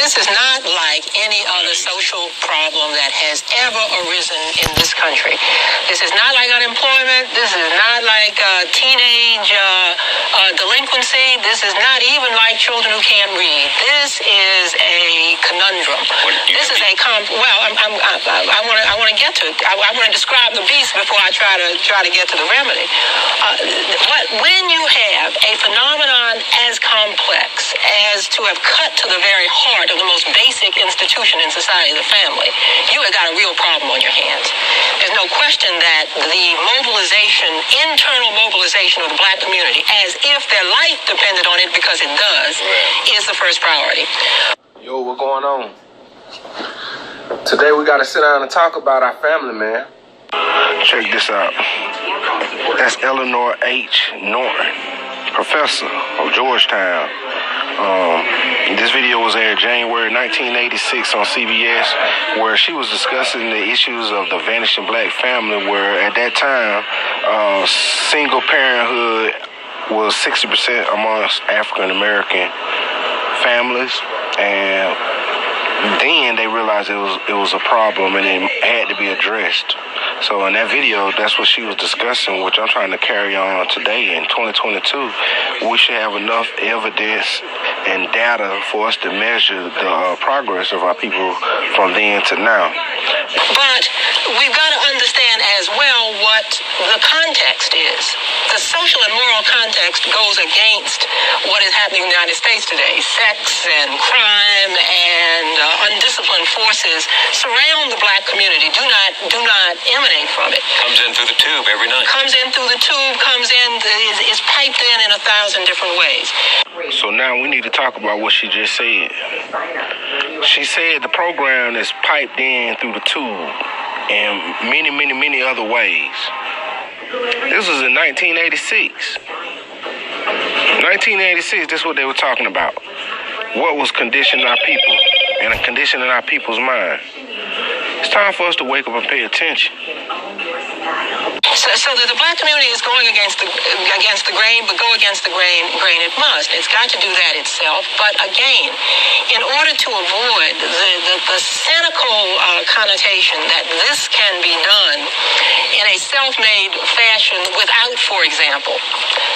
This is not like any other social problem that has ever arisen in this country. This is not like unemployment. This is not like teenage delinquency. This is not even like children who can't read. This is a conundrum. This is a I want to get to it. I want to describe the beast before I try to get to the remedy. When you have a phenomenon as complex as to have cut to the very heart of the most basic institution in society, the family, you have got a real problem on your hands. There's no question that the internal mobilization of the black community, as if their life depended on it, because it does, is the first priority. Yo, what's going on? Today we gotta sit down and talk about our family, man. Check this out. That's Eleanor H. Norton, professor of Georgetown. This video was aired January 1986 on CBS, where she was discussing the issues of the vanishing black family, where at that time, single parenthood was 60% amongst African American families, and then they realized it was a problem and it had to be addressed. So in that video, that's what she was discussing, which I'm trying to carry on today in 2022. We should have enough evidence and data for us to measure the progress of our people from then to now. But we've got to understand as well what the context is. The social and moral context goes against what is happening in the United States today. Sex and crime and undisciplined forces surround the black community, do not emanate from it. Comes in through the tube every night. Is piped in 1,000 different ways. So now we need to talk about what she just said. She said the program is piped in through the tube in many other ways. This was in 1986. 1986, this is what they were talking about. What was conditioning our people and conditioning our people's mind. It's time for us to wake up and pay attention. So that the black community is going against the grain, but go against the grain it must. It's got to do that itself. But again, in order to avoid the cynical connotation that this can be done in a self-made fashion without, for example,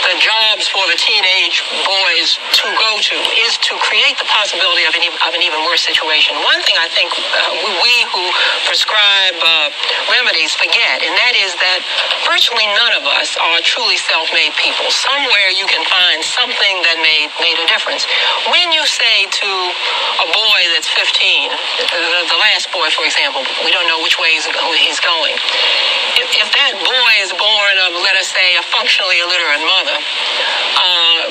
the jobs for the teenage boys to go to, is to create the possibility of an even worse situation. One thing I think we who prescribe remedies forget, and that is that virtually none of us are truly self-made people. Somewhere you can find something that made a difference. When you say to a boy that's 15, the last boy, for example, we don't know which way he's going. If that boy is born of, let us say, a functionally illiterate mother,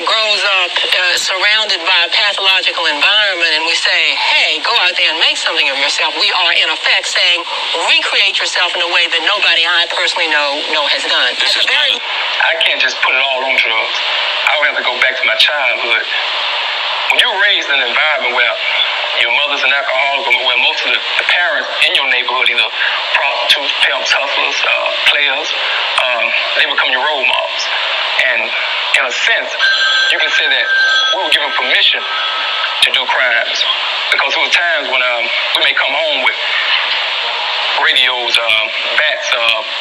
grows up surrounded by a pathological environment, and we say, hey, go out there and make something of yourself, we are in effect saying, recreate yourself in a way that nobody I personally know has done. I can't just put it all on drugs. I would have to go back to my childhood. When you're raised in an environment where your mother's an alcoholic, where most of the parents in your neighborhood, either prostitutes, pimps, hustlers, players, they become your role models. And in a sense, you can say that we were given permission to do crimes. Because there were times when we may come home with radios, bats,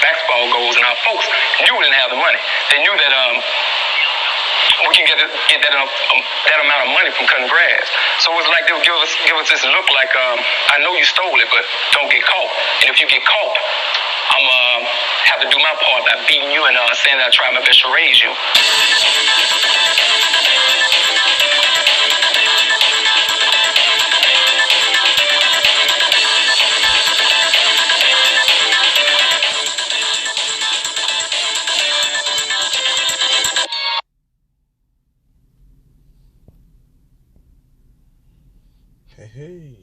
basketball goals, and our folks knew we didn't have the money. They knew that we can get that amount of money from cutting grass. So it was like they would give us this look like, I know you stole it, but don't get caught. And if you get caught, I'm have to do my part by beating you and saying that I tried my best to raise you. Hey.